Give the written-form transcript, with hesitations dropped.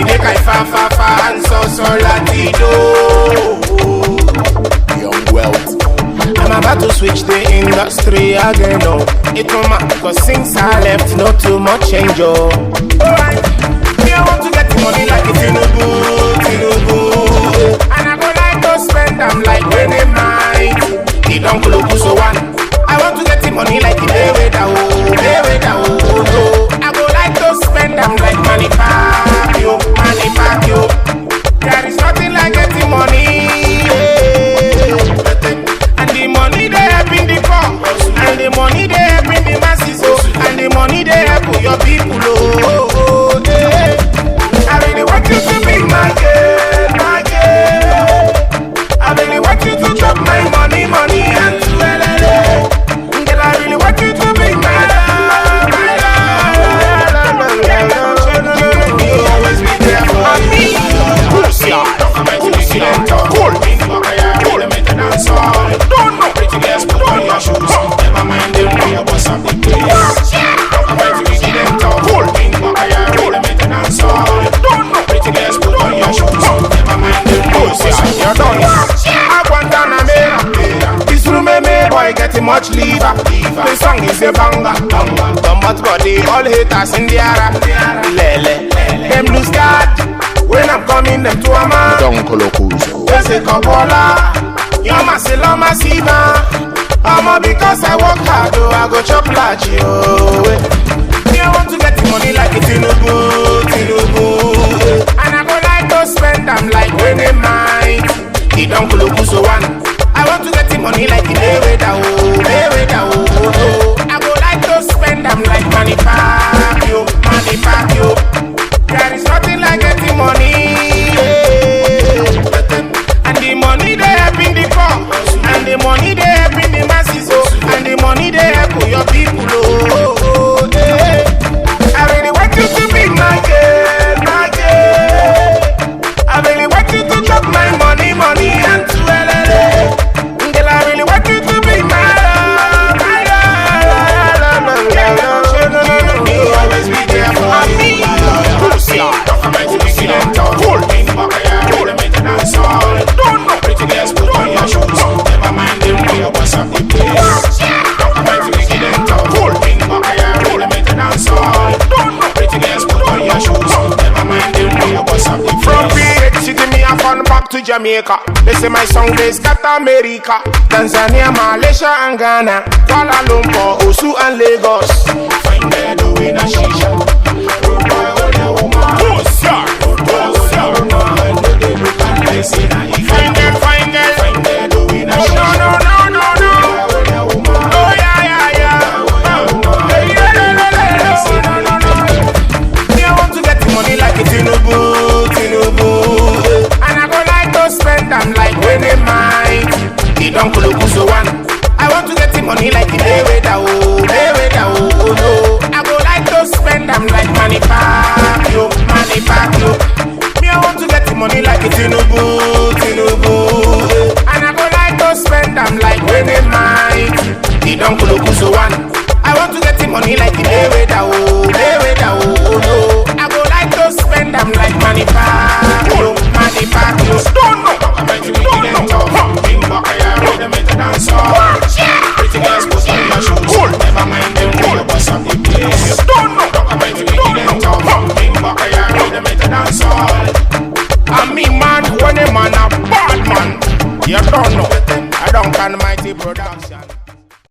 Make I fa and so latido. Young wealth. I'm about to switch the industry again, oh. It don't matter, cause since I left, not too much change, oh. Alright, me I want to get the money like a Tinubu. And I go like to spend them like when they might. He don't look so one. I want to get the money like a day with a oh. I go like to spend them like money pack you. There is nothing like getting money, and the money they help in the poor, and the money they help in the masses, and the money they help your people. I really want you to be my girl. I really want you to drop my money, and to LLA. Girl, I really want you to be my love. You always be there for me. Don't know. Pretty girls put on your shoes. Never mind them, we are boss of the place. I'm ready to get them talk. The maintenance all. Don't know. Pretty girls put on your shoes. Never mind them, we are boss of the place. I want to make this room me boy getting much liver. The song is a banger. But body all haters in the ara. Lele, them lose God. When I'm coming, them to a man. There's a Coppola. You're my sila masiva. I'm because I work hard, oh, I go chop large, yo. Me, I want to get the money like a Tinubu. And I go like to spend them like when they might. He don't look so one. I want to get the money like a day oh. I go like to spend them like money pack you. There is nothing like getting money, and the money they help in the poor, and the money they help in the masses, and the money they help your people. I really want you to be my girl. I really want you to drop my money, and to LLA. Girl, I really want you to be my love. You always be there for me. Don't know. Pretty girls put on your shoes. Never mind them, we are boss of the place. I'm ready to get them talk. The maintenance all. Don't know. Pretty girls put on your shoes. Never mind them, we are boss of the place. From PH City, me a fun back to Jamaica. They say my song they scatter America, Tanzania, Malaysia and Ghana, Kuala Lumpur, Osu and Lagos. Find them doing a shisha. Road boy, hold your woman. Find them doing a shit. No. Oh yeah. Me, I want to get the money like a Tinubu. And I go like to spend them like when they might. He don't look so one. I want to get the money like a day oh. I go like to spend them like money pack you. Me, I want to get the money like a Tinubu. And I go like to spend them like when they might. He don't look so one. I want to get the money like a day oh. I go like to spend them like money pack you. Don't know. I'm ready to get them talk. The maintenance all. Pretty girls put on your shoes. Never mind them, we are boss of the place. Don't know. I'm ready to get them talk. The maintenance all. I'm me man, when a man a bad man. You don't know. I don't can mighty production.